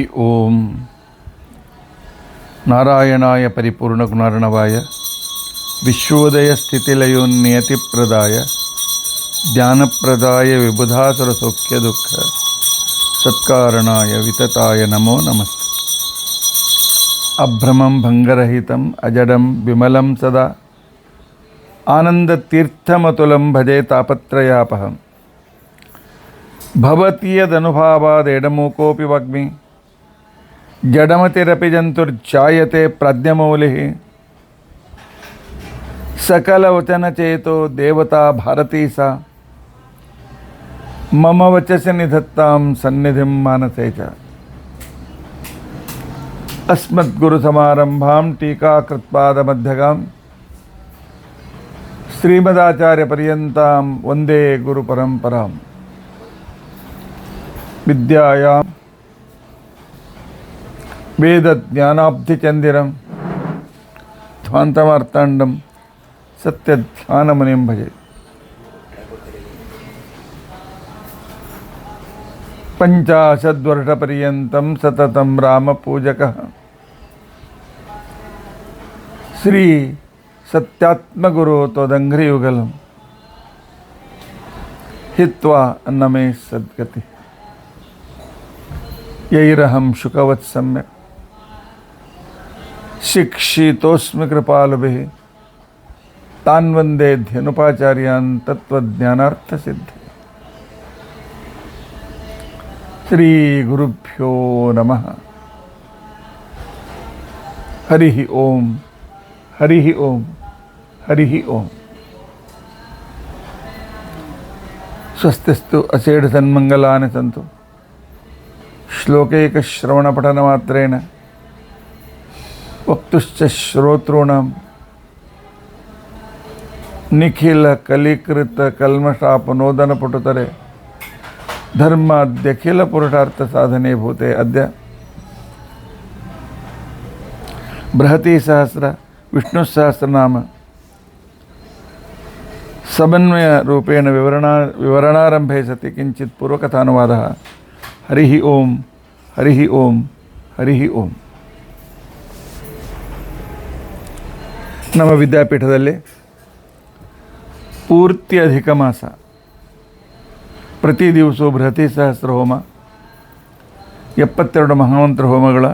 ಓಂ ನಾರಾಯಣಾಯ ಪರಿಪೂರ್ಣಗುಣಾರ್ಣವಾಯ ವಿಶ್ವೋದಯ ಸ್ಥಿತಿಲಯೋನ್ನಿಯತಿಪ್ರದಾಯ ಜ್ಞಾನಪ್ರದಾಯ ವಿಬುಧಾಸುರ ಸೌಖ್ಯ ದುಃಖ ಸತ್ಕಾರಣಾಯ ವಿತತಾಯ ನಮೋ ನಮಸ್ತೆ. ಅಭ್ರಮಂ ಭಂಗರಹಿತಂ ಅಜಡಂ ವಿಮಲಂ ಸದಾ ಆನಂದತೀರ್ಥಮತುಲಂ ಭಜೆ ತಾಪತ್ರಯಾಪಹಂ. ಭವತೀಯದನುಭಾವಾದೇಡಮೂಕೋಪಿ ವಾಗ್ಮಿ ಜಡಮತಿರಪಿ ಜಂತುರ್ಜಾಯತೆ ಪ್ರಾಜ್ಞಮೌಲಿಃ. ಸಕಲವಚನಚೇತೋ ದೇವತಾ ಭಾರತೀ ಸಾ ಮಮ ವಚಸಿ ನಿಧತ್ತಾಂ ಸನ್ನಿಧಿಂ ಮಾನಸೇ ಚ. ಅಸ್ಮದ್ಗುರುಸಮಾರಂಭಾಂ ಟೀಕಾಕೃತ್ಪಾದಮಧ್ಯಗಾಂ ಶ್ರೀಮದಾಚಾರ್ಯಪರ್ಯಂತಾಂ ವಂದೇ ಗುರುಪರಂಪರಾಂ. ವಿದ್ಯಾಯಾಂ ವೇದಜ್ಞಾನಾಬ್ಧಿಚಂದಿರಂ ಧ್ವಾಂತಮಾರ್ತಾಂಡಂ ಸತ್ಯಧ್ಯಾನಮುನಿಂ ಭಜೆ. ಪಂಚಾಶದ್ವರ್ಷಪರ್ಯಂತಂ ಸತತಂ ರಾಮಪೂಜಕಃ ಶ್ರೀ ಸತ್ಯಾತ್ಮಗುರು ತ್ವದಂಘ್ರಿಯುಗಲಂ ಹಿತ್ವಾ ಅನ್ನಮೇ ಸದ್ಗತಿ. ಯೈರಹಂ ಶುಕವತ್ ಸಮ್ಯಕ್ ಶಿಕ್ಷಿತೋಸ್ಮಿ ಕೃಪಾಲುಭಿಃ ತಾನ್ ವಂದೇ ಧ್ಯನುಪಾಚಾರ್ಯಾನ್ ತತ್ವಜ್ಞಾನಾರ್ಥಸಿದ್ಧಿ. ಶ್ರೀ ಗುರುಭ್ಯೋ ನಮಃ. ಹರಿ ಓಂ ಹರಿ ಓಂ ಹರಿ ಓಂ. ಸ್ವಸ್ತಿಸ್ತು ಅಸೇಢ ಸನ್ಮಂಗಲಾನಿ ಸಂತು. ಶ್ಲೋಕೈಕಶ್ರವಣಪಠನಮಾತ್ರೇಣ ವಕ್ತುಶ್ಚ ಶ್ರೋತॄಣಾಂ ನಿಖಿಲ ಕಲಿಕೃತ ಕಲ್ಮಷಾಪನೋದನಪಟುತರೆ ಧರ್ಮಾದ್ಯಖಿಲ ಪುರುಷಾರ್ಥ ಸಾಧನೆ ಭೂತೆ. ಅದ್ಯ ಬೃಹತಿ ಸಹಸ್ರ ವಿಷ್ಣು ಸಹಸ್ರನಾಮ ಸಮನ್ವಯ ರೂಪೇಣ ವಿವರಣಾರಂಭೆ ಸತಿ ಕಿಂಚಿತ್ ಪೂರ್ವಕಥಾನುವಾದಃ. ಹರಿ ಓಂ ಹರಿ ಓಂ ಹರಿ ಓಂ. ನಮ್ಮ ವಿದ್ಯಾಪೀಠದಲ್ಲಿ ಪೂರ್ತಿ ಅಧಿಕ ಮಾಸ ಪ್ರತಿ ದಿವಸವೂ ಬೃಹತಿ ಸಹಸ್ರ ಹೋಮ, 72 ಮಹಾಮಂತ್ರ ಹೋಮಗಳ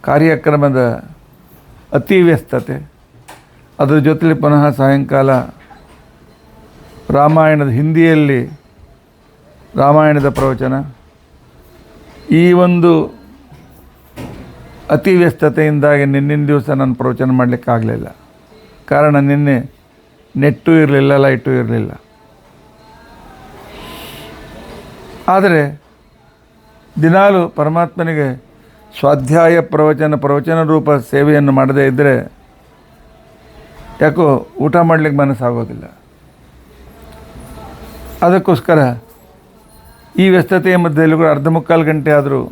ಕಾರ್ಯಕ್ರಮದ ಅತಿ ವ್ಯಸ್ತತೆ. ಅದರ ಜೊತೆಲಿ ಪುನಃ ಸಾಯಂಕಾಲ ರಾಮಾಯಣದ ಹಿಂದಿಯಲ್ಲಿ ರಾಮಾಯಣದ ಪ್ರವಚನ. ಈ ಒಂದು ಅತಿ ವ್ಯಸ್ತತೆಯಿಂದಾಗಿ ನಿನ್ನಿನ ದಿವಸ ನಾನು ಪ್ರವಚನ ಮಾಡಲಿಕ್ಕಾಗಲಿಲ್ಲ. ಕಾರಣ ನಿನ್ನೆ ನೆಟ್ಟೂ ಇರಲಿಲ್ಲ, ಲೈಟೂ ಇರಲಿಲ್ಲ. ಆದರೆ ದಿನಾಲು ಪರಮಾತ್ಮನಿಗೆ ಸ್ವಾಧ್ಯಾಯ ಪ್ರವಚನ ರೂಪ ಸೇವೆಯನ್ನು ಮಾಡದೇ ಇದ್ದರೆ ಯಾಕೋ ಊಟ ಮಾಡಲಿಕ್ಕೆ ಮನಸ್ಸಾಗೋದಿಲ್ಲ. ಅದಕ್ಕೋಸ್ಕರ ಈ ವ್ಯಸ್ತತೆಯ ಮಧ್ಯೆಯಲ್ಲೂ ಕೂಡ ಅರ್ಧ ಮುಕ್ಕಾಲು ಗಂಟೆ ಆದರೂ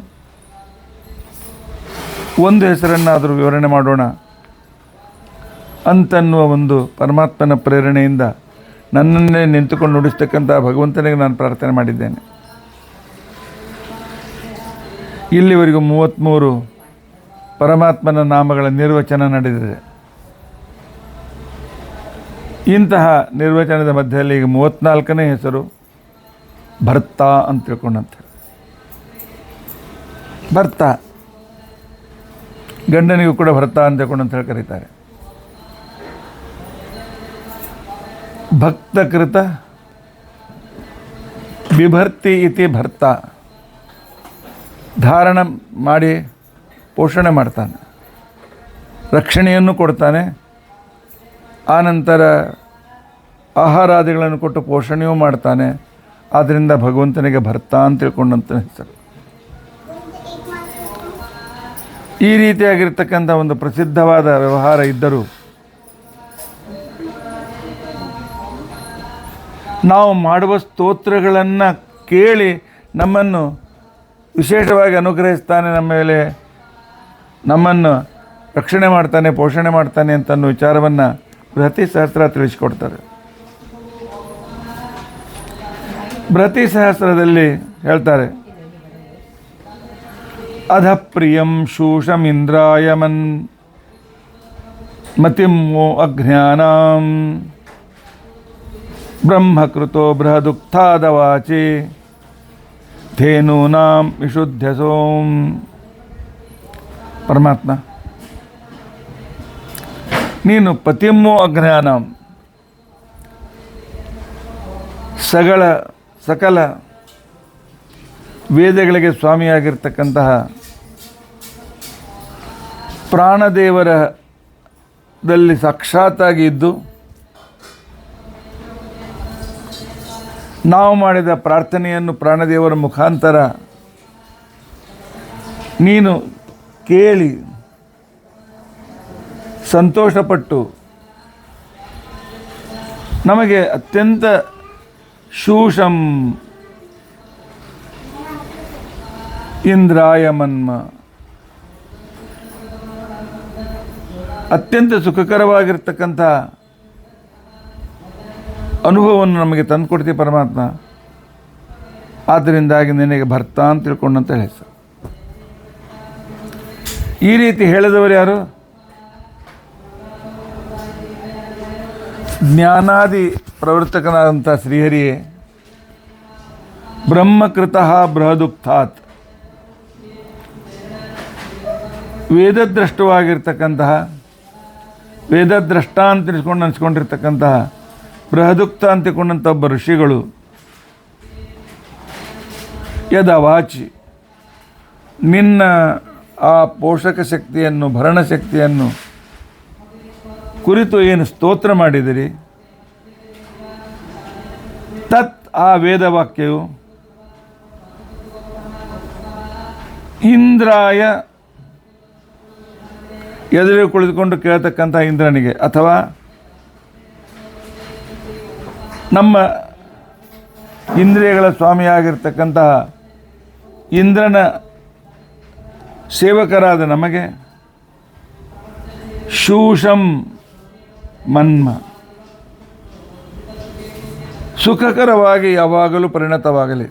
ಒಂದು ಹೆಸರನ್ನಾದರೂ ವಿವರಣೆ ಮಾಡೋಣ ಅಂತನ್ನುವ ಒಂದು ಪರಮಾತ್ಮನ ಪ್ರೇರಣೆಯಿಂದ ನನ್ನನ್ನೇ ನಿಂತುಕೊಂಡು ನುಡಿಸ್ತಕ್ಕಂಥ ಭಗವಂತನಿಗೆ ನಾನು ಪ್ರಾರ್ಥನೆ ಮಾಡಿದ್ದೇನೆ. ಇಲ್ಲಿವರೆಗೂ 33 ಪರಮಾತ್ಮನ ನಾಮಗಳ ನಿರ್ವಚನ ನಡೆದಿದೆ. ಇಂತಹ ನಿರ್ವಚನದ ಮಧ್ಯದಲ್ಲಿ ಈಗ 34ನೇ ಹೆಸರು ಭರ್ತ ಅಂತ ತಿಳ್ಕೊಂಡಂತೆ. ಭರ್ತ ಗಂಡನಿಗೂ ಕೂಡ ಭರ್ತ ಅಂತ ತಿಳ್ಕೊಂಡಂತ ಹೇಳಿ ಕರೀತಾರೆ. ಭಕ್ತಕೃತ ಬಿಭರ್ತಿ ಇತಿ ಭರ್ತ. ಧಾರಣ ಮಾಡಿ ಪೋಷಣೆ ಮಾಡ್ತಾನೆ, ರಕ್ಷಣೆಯನ್ನು ಕೊಡ್ತಾನೆ, ಆನಂತರ ಆಹಾರಾದಿಗಳನ್ನು ಕೊಟ್ಟು ಪೋಷಣೆಯೂ ಮಾಡ್ತಾನೆ. ಆದ್ದರಿಂದ ಭಗವಂತನಿಗೆ ಭರ್ತ ಅಂತ ತಿಳ್ಕೊಂಡಂತ ಹೆಸರು. ಈ ರೀತಿಯಾಗಿರ್ತಕ್ಕಂಥ ಒಂದು ಪ್ರಸಿದ್ಧವಾದ ವ್ಯವಹಾರ ಇದ್ದರೂ ನಾವು ಮಾಡುವ ಸ್ತೋತ್ರಗಳನ್ನು ಕೇಳಿ ನಮ್ಮನ್ನು ವಿಶೇಷವಾಗಿ ಅನುಗ್ರಹಿಸ್ತಾನೆ, ನಮ್ಮ ಮೇಲೆ ನಮ್ಮನ್ನು ರಕ್ಷಣೆ ಮಾಡ್ತಾನೆ, ಪೋಷಣೆ ಮಾಡ್ತಾನೆ ಅಂತನ್ನೋ ವಿಚಾರವನ್ನು ಬೃಹತಿ ಸಹಸ್ರ ತಿಳಿಸಿಕೊಡ್ತಾರೆ. ಬೃಹತಿ ಸಹಸ್ರದಲ್ಲಿ ಹೇಳ್ತಾರೆ, ಅಧ ಪ್ರಿಯಂ ಶೂಷಮಿಂದ್ರಾಯ ಮತಿಂ ಮೋ ಅಜ್ಞಾನಾಂ ಬ್ರಹ್ಮಕೃತೋ ಬೃಹದುಕ್ತಾದವಾಚಿ ಧೇನೂನಾಂ ವಿಶುದ್ಧಸೋಂ. ಪರಮಾತ್ಮ, ನೀನು ಪತಿಮ್ಮೋ ಅಜ್ಞಾನಂ, ಸಕಲ ವೇದಗಳಿಗೆ ಸ್ವಾಮಿಯಾಗಿರ್ತಕ್ಕಂತಹ ಪ್ರಾಣದೇವರದಲ್ಲಿ ಸಾಕ್ಷಾತ್ತಾಗಿ ಇದ್ದು ನಾವು ಮಾಡಿದ ಪ್ರಾರ್ಥನೆಯನ್ನು ಪ್ರಾಣದೇವರ ಮುಖಾಂತರ ನೀನು ಕೇಳಿ ಸಂತೋಷಪಟ್ಟು ನಮಗೆ ಅತ್ಯಂತ ಶೂಷಂ ಇಂದ್ರಾಯ ಮನ್ಮ, ಅತ್ಯಂತ ಸುಖಕರವಾಗಿರ್ತಕ್ಕಂಥ ಅನುಭವವನ್ನು ನಮಗೆ ತಂದುಕೊಡ್ತೀವಿ ಪರಮಾತ್ಮ. ಆದ್ದರಿಂದಾಗಿ ನಿನಗೆ ಭರ್ತ ಅಂತ ತಿಳ್ಕೊಂಡಂತ ಹೆಸರು. ಈ ರೀತಿ ಹೇಳಿದವರು ಯಾರು? ಜ್ಞಾನಾದಿ ಪ್ರವರ್ತಕನಾದಂಥ ಶ್ರೀಹರಿಯೇ. ಬ್ರಹ್ಮಕೃತಃ ಬೃಹದುಕ್ತಾತ್, ವೇದದ್ರಷ್ಟವಾಗಿರ್ತಕ್ಕಂತಹ, ವೇದದ್ರಷ್ಟ ಅಂತ ಅನಿಸ್ಕೊಂಡಿರ್ತಕ್ಕಂತಹ ಬೃಹದುಕ್ತ ಅಂತಿಕೊಂಡಂಥ ಒಬ್ಬ ಋಷಿಗಳು ಯದವಾಚಿ, ನಿನ್ನ ಆ ಪೋಷಕ ಶಕ್ತಿಯನ್ನು, ಭರಣ ಶಕ್ತಿಯನ್ನು ಕುರಿತು ಏನು ಸ್ತೋತ್ರ ಮಾಡಿದಿರಿ, ತತ್ ಆ ವೇದವಾಕ್ಯವು ಇಂದ್ರಾಯ, ಎದುರು ಕುಳಿತುಕೊಂಡು ಕೇಳ್ತಕ್ಕಂಥ ಇಂದ್ರನಿಗೆ, ಅಥವಾ ನಮ್ಮ ಇಂದ್ರಿಯಗಳ ಸ್ವಾಮಿಯಾಗಿರ್ತಕ್ಕಂತಹ ಇಂದ್ರನ ಸೇವಕರಾದ ನಮಗೆ ಶೂಷಂ ಮನ್ಮ, ಸುಖಕರವಾಗಿ ಯಾವಾಗಲೂ ಪರಿಣತವಾಗಲಿ.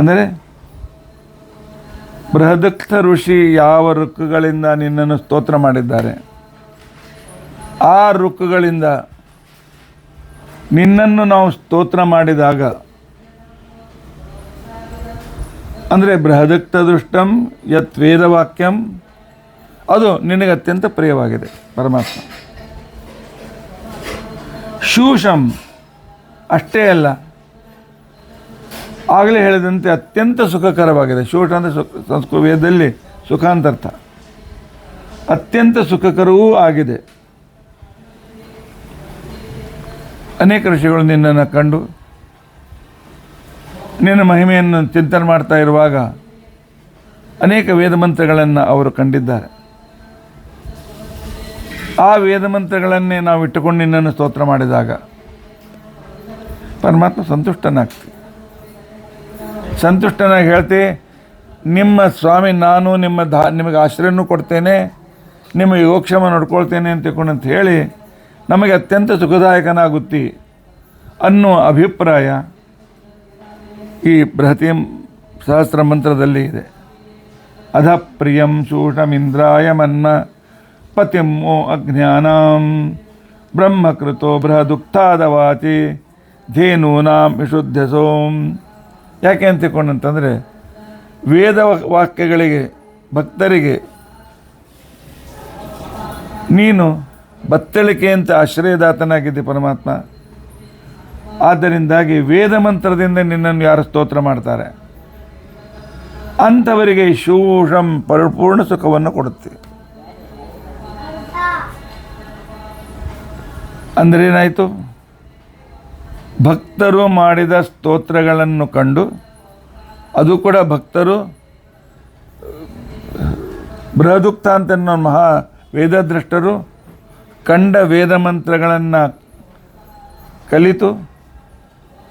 ಅಂದರೆ ಬೃಹದುಕ್ತ ಋಷಿ ಯಾವ ಋಕ್ಕುಗಳಿಂದ ನಿನ್ನನ್ನು ಸ್ತೋತ್ರ ಮಾಡಿದ್ದಾರೆ, ಆ ಋಕ್ಕುಗಳಿಂದ ನಿನ್ನನ್ನು ನಾವು ಸ್ತೋತ್ರ ಮಾಡಿದಾಗ, ಅಂದರೆ ಬೃಹದುಕ್ತ ದೃಷ್ಟಂ ಯತ್ ವೇದವಾಕ್ಯಂ, ಅದು ನಿನಗೆ ಅತ್ಯಂತ ಪ್ರಿಯವಾಗಿದೆ ಪರಮಾತ್ಮ. ಶೂಷಂ ಅಷ್ಟೇ ಅಲ್ಲ, ಆಗಲೇ ಹೇಳಿದಂತೆ ಅತ್ಯಂತ ಸುಖಕರವಾಗಿದೆ. ಶೂಷ ಅಂದರೆ ವೇದದಲ್ಲಿ ಸುಖ ಅಂತರ್ಥ. ಅತ್ಯಂತ ಸುಖಕರವೂ ಆಗಿದೆ. ಅನೇಕ ಋಷಿಗಳು ನಿನ್ನನ್ನು ಕಂಡು ನಿನ್ನ ಮಹಿಮೆಯನ್ನು ಚಿಂತನೆ ಮಾಡ್ತಾ ಇರುವಾಗ ಅನೇಕ ವೇದಮಂತ್ರಗಳನ್ನು ಅವರು ಕಂಡಿದ್ದಾರೆ. ಆ ವೇದಮಂತ್ರಗಳನ್ನೇ ನಾವು ಇಟ್ಟುಕೊಂಡು ನಿನ್ನನ್ನು ಸ್ತೋತ್ರ ಮಾಡಿದಾಗ ಪರಮಾತ್ಮ ಸಂತುಷ್ಟನಾಗ್ತಿ. ಸಂತುಷ್ಟನಾಗಿ ಹೇಳ್ತಿ, ನಿಮ್ಮ ಸ್ವಾಮಿ ನಾನು ನಿಮಗೆ ಆಶ್ರಯನೂ ಕೊಡ್ತೇನೆ, ನಿಮ್ಮ ಯೋಗಕ್ಷೇಮ ನೋಡ್ಕೊಳ್ತೇನೆ ಅಂತ ಹೇಳಿ ನಮಗೆ ಅತ್ಯಂತ ಸುಖದಾಯಕನಾಗುತ್ತಿ ಅನ್ನುವ ಅಭಿಪ್ರಾಯ ಈ ಬೃಹತಿ ಸಹಸ್ರ ಮಂತ್ರದಲ್ಲಿ ಇದೆ. ಅಧ ಪ್ರಿಯಂ ಶೂಷಮಿಂದ್ರಾಯ ಮನ್ಮ ಪತಿಂ ಮೋ ಅಜ್ಞಾನಾಂ ಬ್ರಹ್ಮಕೃತೋ ಬೃಹದುಕ್ತಾದವಾಚಿ ಧೇನೂನಾಂ ವಿಶುದ್ಧಸೋಂ. ಯಾಕೆ ಅಂತ ತಿಳ್ಕೊಂಡಂತಂದರೆ ವೇದ ವಾಕ್ಯಗಳಿಗೆ, ಭಕ್ತರಿಗೆ ನೀನು ಬತ್ತಳಿಕೆಯಂತ ಆಶ್ರಯದಾತನಾಗಿದ್ದೆ ಪರಮಾತ್ಮ. ಆದ್ದರಿಂದಾಗಿ ವೇದ ಮಂತ್ರದಿಂದ ನಿನ್ನನ್ನು ಯಾರು ಸ್ತೋತ್ರ ಮಾಡ್ತಾರೆ ಅಂಥವರಿಗೆ ಶೂಷಂ ಪರಿಪೂರ್ಣ ಸುಖವನ್ನು ಕೊಡುತ್ತೆ. ಅಂದರೆ ಏನಾಯಿತು? ಭಕ್ತರು ಮಾಡಿದ ಸ್ತೋತ್ರಗಳನ್ನು ಕಂಡು, ಅದು ಕೂಡ ಭಕ್ತರು ಬೃಹದುಕ್ತ ಅಂತ ಮಹಾ ವೇದದ್ರಷ್ಟರು ಕಂಡ ವೇದ ಮಂತ್ರಗಳನ್ನು ಕಲಿತು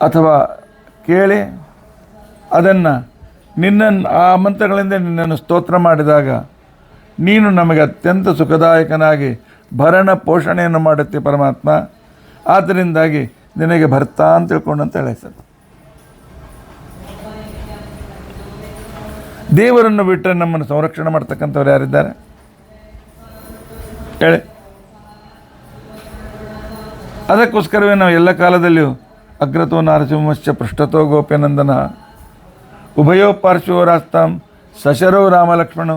ಅಥವಾ ಕೇಳಿ ಅದನ್ನು ಆ ಮಂತ್ರಗಳಿಂದ ನಿನ್ನನ್ನು ಸ್ತೋತ್ರ ಮಾಡಿದಾಗ ನೀನು ನಮಗೆ ಅತ್ಯಂತ ಸುಖದಾಯಕನಾಗಿ ಭರಣ ಪೋಷಣೆಯನ್ನು ಮಾಡುತ್ತೆ ಪರಮಾತ್ಮ. ಆದ್ದರಿಂದಾಗಿ ನಿನಗೆ ಭರ್ತ ಅಂತ ತಿಳ್ಕೊಂಡಂತ ಹೆಸರು. ದೇವರನ್ನು ಬಿಟ್ಟರೆ ನಮ್ಮನ್ನು ಸಂರಕ್ಷಣೆ ಮಾಡ್ತಕ್ಕಂಥವ್ರು ಯಾರಿದ್ದಾರೆ ಹೇಳಿ? ಅದಕ್ಕೋಸ್ಕರವೇ ನಾವು ಎಲ್ಲ ಕಾಲದಲ್ಲಿಯೂ ಅಗ್ರತೋ ನಾರಸಿಂಹಶ್ಚ ಪೃಷ್ಠತೋ ಗೋಪ್ಯನಂದನ ಉಭಯೋ ಪಾರ್ಶ್ವರಾಸ್ತಾಂ ಸಶರೋ ರಾಮಲಕ್ಷ್ಮಣ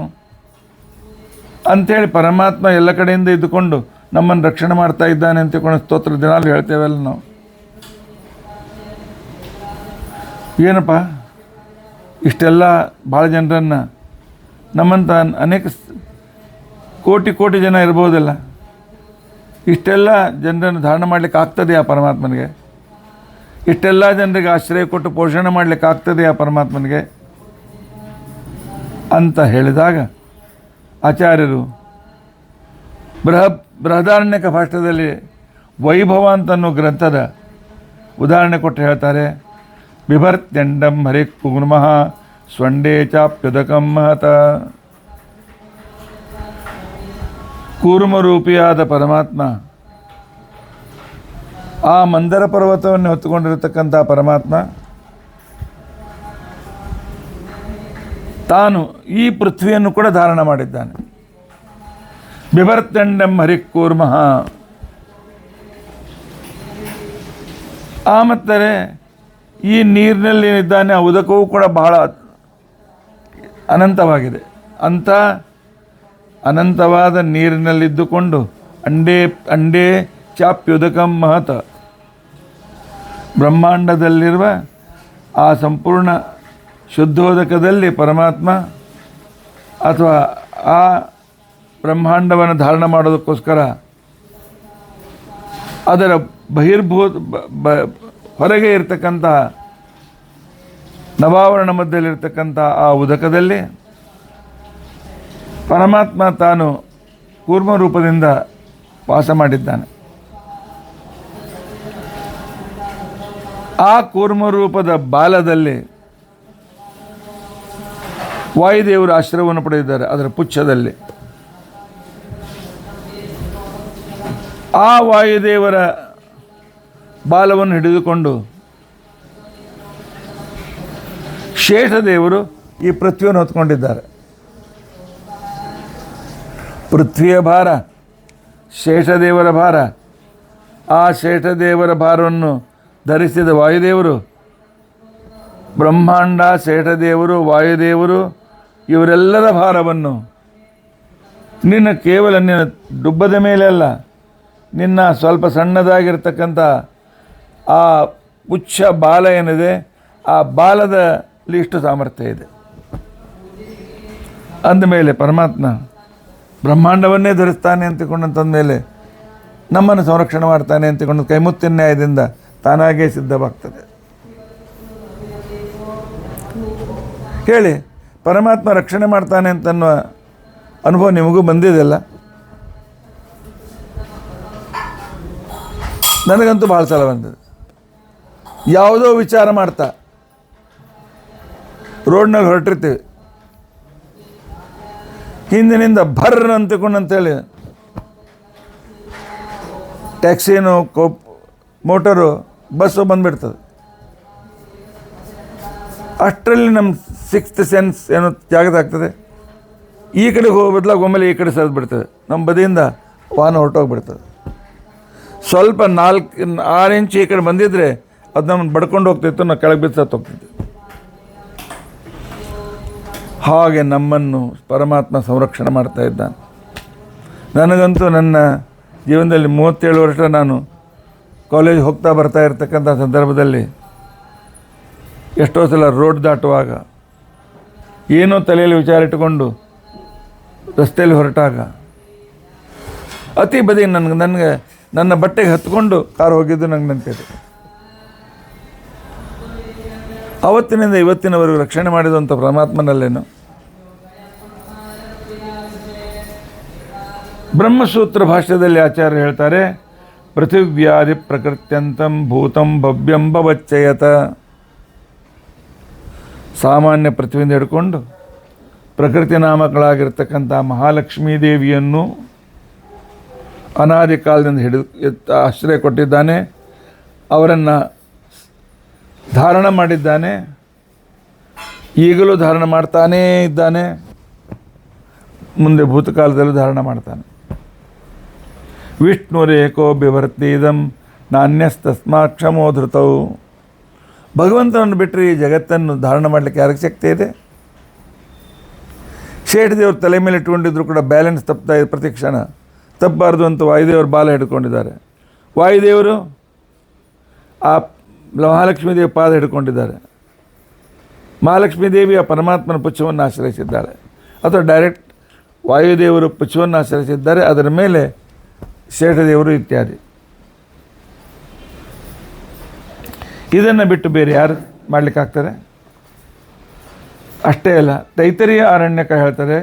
ಅಂಥೇಳಿ ಪರಮಾತ್ಮ ಎಲ್ಲ ಕಡೆಯಿಂದ ಇದ್ದುಕೊಂಡು ನಮ್ಮನ್ನು ರಕ್ಷಣೆ ಮಾಡ್ತಾ ಇದ್ದಾನೆ ಅಂತ ತಿಳ್ಕೊಂಡು ಸ್ತೋತ್ರ ದಿನಾಲು ಹೇಳ್ತೇವಲ್ಲ ನಾವು. ಏನಪ್ಪ ಇಷ್ಟೆಲ್ಲ ಭಾಳ ಜನರನ್ನು ನಮ್ಮಂಥ ಅನೇಕ ಕೋಟಿ ಕೋಟಿ ಜನ ಇರ್ಬೋದಲ್ಲ, ಇಷ್ಟೆಲ್ಲ ಜನರನ್ನು ಧಾರಣ ಮಾಡಲಿಕ್ಕೆ ಆಗ್ತದೆ ಆ ಪರಮಾತ್ಮನಿಗೆ? ಇಷ್ಟೆಲ್ಲ ಜನರಿಗೆ ಆಶ್ರಯ ಕೊಟ್ಟು ಪೋಷಣೆ ಮಾಡಲಿಕ್ಕೆ ಆಗ್ತದೆ ಆ ಪರಮಾತ್ಮನಿಗೆ ಅಂತ ಹೇಳಿದಾಗ ಆಚಾರ್ಯರು ಬೃಹದಾರಣ್ಯಕ ಭಾಷ್ಯದಲ್ಲಿ ವೈಭವ ಅಂತನ್ನೋ ಗ್ರಂಥದ ಉದಾಹರಣೆ ಕೊಟ್ಟು ಹೇಳ್ತಾರೆ. ಬಿಭರ್ತ್ಯಂಡಂ ಹರಿ ಕುರ್ಮಃ ಸ್ವಂಡೇ ಚಾಪ್ಯುದಕಂ ಮಹತ. ಕೂರ್ಮರೂಪಿಯಾದ ಪರಮಾತ್ಮ, ಆ ಮಂದರ ಪರ್ವತವನ್ನು ಹೊತ್ತುಕೊಂಡಿರತಕ್ಕಂಥ ಪರಮಾತ್ಮ ತಾನು ಈ ಪೃಥ್ವಿಯನ್ನು ಕೂಡ ಧಾರಣ ಮಾಡಿದ್ದಾನೆ. ಬಿಭರ್ತ್ಯಂಡಂ ಹರಿ ಕೂರ್ಮಃ. ಆ ಮತ್ತರೆ ಈ ನೀರಿನಲ್ಲಿ ಏನಿದ್ದಾನೆ ಆ ಉದಕವೂ ಕೂಡ ಬಹಳ ಅನಂತವಾಗಿದೆ. ಅಂಥ ಅನಂತವಾದ ನೀರಿನಲ್ಲಿದ್ದುಕೊಂಡು ಅಂಡೇ ಚಾಪ್ಯುದಕಂ ಮಹತ, ಬ್ರಹ್ಮಾಂಡದಲ್ಲಿರುವ ಆ ಸಂಪೂರ್ಣ ಶುದ್ಧೋದಕದಲ್ಲಿ ಪರಮಾತ್ಮ ಅಥವಾ ಆ ಬ್ರಹ್ಮಾಂಡವನ್ನು ಧಾರಣ ಮಾಡೋದಕ್ಕೋಸ್ಕರ ಅದರ ಹೊರಗೆ ಇರತಕ್ಕಂಥ ನವಾವರಣ ಮಧ್ಯದಲ್ಲಿರ್ತಕ್ಕಂಥ ಆ ಉದಕದಲ್ಲಿ ಪರಮಾತ್ಮ ತಾನು ಕೂರ್ಮ ರೂಪದಿಂದ ವಾಸ ಮಾಡಿದ್ದಾನೆ. ಆ ಕೂರ್ಮ ರೂಪದ ಬಾಲದಲ್ಲಿ ವಾಯುದೇವರು ಆಶ್ರಯವನ್ನು ಪಡೆದಿದ್ದಾರೆ. ಅದರ ಪುಚ್ಛದಲ್ಲಿ ಆ ವಾಯುದೇವರ ಬಾಲವನ್ನು ಹಿಡಿದುಕೊಂಡು ಶೇಷದೇವರು ಈ ಪೃಥ್ವಿಯನ್ನು ಹೊತ್ಕೊಂಡಿದ್ದಾರೆ. ಪೃಥ್ವಿಯ ಭಾರ ಶೇಷದೇವರ ಭಾರ. ಆ ಶೇಷದೇವರ ಭಾರವನ್ನು ಧರಿಸಿದ ವಾಯುದೇವರು, ಬ್ರಹ್ಮಾಂಡ, ಶೇಷದೇವರು, ವಾಯುದೇವರು ಇವರೆಲ್ಲರ ಭಾರವನ್ನು ಕೇವಲ ನಿನ್ನ ಡುಬ್ಬದ ಮೇಲೆ ಅಲ್ಲ, ನಿನ್ನ ಸ್ವಲ್ಪ ಸಣ್ಣದಾಗಿರ್ತಕ್ಕಂಥ ಆ ಪುಚ್ಛ ಬಾಲ ಏನಿದೆ ಆ ಬಾಲದಲ್ಲಿ ಇಷ್ಟು ಸಾಮರ್ಥ್ಯ ಇದೆ. ಅಂದಮೇಲೆ ಪರಮಾತ್ಮ ಬ್ರಹ್ಮಾಂಡವನ್ನೇ ಧರಿಸ್ತಾನೆ ಅಂತಕೊಂಡಂತಂದ ಮೇಲೆ ನಮ್ಮನ್ನು ಸಂರಕ್ಷಣೆ ಮಾಡ್ತಾನೆ ಅಂತಕೊಂಡು ಕೈಮುತ್ತಿನ ನ್ಯಾಯದಿಂದ ತಾನಾಗೇ ಸಿದ್ಧವಾಗ್ತದೆ. ಹೇಳಿ, ಪರಮಾತ್ಮ ರಕ್ಷಣೆ ಮಾಡ್ತಾನೆ ಅಂತನ್ನುವ ಅನುಭವ ನಿಮಗೂ ಬಂದಿದೆಯಲ್ಲ? ನನಗಂತೂ ಭಾಳ ಸಲ ಬಂದಿದೆ. ಯಾವುದೋ ವಿಚಾರ ಮಾಡ್ತಾ ರೋಡ್ನಲ್ಲಿ ಹೊರಟಿರ್ತೀವಿ, ಹಿಂದಿನಿಂದ ಭರ್ರ ಅಂತೇಳಿ ಟ್ಯಾಕ್ಸಿನೋ ಮೋಟರು ಬಸ್ಸು ಬಂದುಬಿಡ್ತದೆ. ಅಷ್ಟರಲ್ಲಿ ನಮ್ಮ ಸಿಕ್ಸ್ತ್ ಸೆನ್ಸ್ ಏನೋ ಜಾಗದಾಗ್ತದೆ. ಈ ಕಡೆ ಹೋಗೋ ಬದಲಾಗಿ ಒಮ್ಮೆಲೆ ಈ ಕಡೆ ಸರಿದು ಬಿಡ್ತದೆ. ನಮ್ಮ ಬದಿಯಿಂದ ವಾಹನ ಹೊರಟೋಗ್ಬಿಡ್ತದೆ. ಸ್ವಲ್ಪ 4-6 ಇಂಚು ಈ ಕಡೆ ಬಂದಿದ್ದರೆ ಅದು ನಮ್ಮನ್ನು ಬಡ್ಕೊಂಡು ಹೋಗ್ತಿತ್ತು, ನಾವು ಕೆಳಗೆ ಬಿದ್ದು ಸತ್ತು ಹೋಗ್ತಿದ್ವಿ. ಹಾಗೆ ನಮ್ಮನ್ನು ಪರಮಾತ್ಮ ಸಂರಕ್ಷಣೆ ಮಾಡ್ತಾ ಇದ್ದಾನೆ. ನನಗಂತೂ ನನ್ನ ಜೀವನದಲ್ಲಿ 37 ವರ್ಷ ನಾನು ಕಾಲೇಜ್ ಹೋಗ್ತಾ ಬರ್ತಾ ಇರ್ತಕ್ಕಂಥ ಸಂದರ್ಭದಲ್ಲಿ ಎಷ್ಟೋ ಸಲ ರೋಡ್ ದಾಟುವಾಗ ಏನೋ ತಲೆಯಲ್ಲಿ ವಿಚಾರ ಇಟ್ಟುಕೊಂಡು ರಸ್ತೆಯಲ್ಲಿ ಹೊರಟಾಗ ಅತಿ ಬದಿ ನನಗೆ ನನ್ನ ಬಟ್ಟೆಗೆ ಹತ್ಕೊಂಡು ಕಾರು ಹೋಗಿದ್ದು ನಂಗೆ ನೆನಪಿದೆ. ಆವತ್ತಿನಿಂದ ಇವತ್ತಿನವರೆಗೂ ರಕ್ಷಣೆ ಮಾಡಿದಂಥ ಪರಮಾತ್ಮನಲ್ಲೇನು. ಬ್ರಹ್ಮಸೂತ್ರ ಭಾಷ್ಯದಲ್ಲಿ ಆಚಾರ್ಯರು ಹೇಳ್ತಾರೆ, ಪೃಥಿವ್ಯಾದಿ ಪ್ರಕೃತ್ಯಂತಂ ಭೂತಂ ಭವ್ಯಂ ಭವಚ್ಚಯತ. ಸಾಮಾನ್ಯ ಪೃಥ್ವಿಯಿಂದ ಹಿಡ್ಕೊಂಡು ಪ್ರಕೃತಿ ನಾಮಕಳಾಗಿರ್ತಕ್ಕಂಥ ಮಹಾಲಕ್ಷ್ಮೀ ದೇವಿಯನ್ನು ಅನಾದಿ ಕಾಲದಿಂದ ಆಶ್ರಯ ಕೊಟ್ಟಿದ್ದಾನೆ, ಅವರನ್ನು ಧಾರಣ ಮಾಡಿದ್ದಾನೆ. ಈಗಲೂ ಧಾರಣ ಮಾಡ್ತಾನೇ ಇದ್ದಾನೆ, ಮುಂದೆ ಭೂತಕಾಲದಲ್ಲೂ ಧಾರಣ ಮಾಡ್ತಾನೆ. ವಿಷ್ಣುರೇಕೋ ಬಿಭರ್ತೀದಂ ನಾಣ್ಯಸ್ತಸ್ಮಾತ್ ಕ್ಷಮೋ ಧೃತವು. ಭಗವಂತನನ್ನು ಬಿಟ್ಟರೆ ಈ ಜಗತ್ತನ್ನು ಧಾರಣ ಮಾಡಲಿಕ್ಕೆ ಯಾರಿಗೆ ಶಕ್ತಿ ಇದೆ? ಶೇಷದೇವರು ತಲೆ ಮೇಲೆ ಇಟ್ಕೊಂಡಿದ್ರು ಕೂಡ ಬ್ಯಾಲೆನ್ಸ್ ತಪ್ತಾ ಇದೆ, ಪ್ರತಿ ಕ್ಷಣ ತಪ್ಪಬಾರ್ದು ಅಂತ ವಾಯುದೇವರು ಬಾಲ ಹಿಡ್ಕೊಂಡಿದ್ದಾರೆ. ವಾಯುದೇವರು ಆ ಮಹಾಲಕ್ಷ್ಮೀ ದೇವಿ ಪಾದ ಹಿಡ್ಕೊಂಡಿದ್ದಾರೆ. ಮಹಾಲಕ್ಷ್ಮೀ ದೇವಿ ಆ ಪರಮಾತ್ಮನ ಪುಚ್ಛವನ್ನು ಆಶ್ರಯಿಸಿದ್ದಾಳೆ, ಅಥವಾ ಡೈರೆಕ್ಟ್ ವಾಯುದೇವರು ಪುಚ್ಛವನ್ನು ಆಶ್ರಯಿಸಿದ್ದಾರೆ, ಅದರ ಮೇಲೆ ಶೇಷದೇವರು ಇತ್ಯಾದಿ. ಇದನ್ನು ಬಿಟ್ಟು ಬೇರೆ ಯಾರು ಮಾಡಲಿಕ್ಕಾಗ್ತದೆ? ಅಷ್ಟೇ ಅಲ್ಲ, ತೈತರಿಯ ಆರಣ್ಯಕ ಹೇಳ್ತಾರೆ,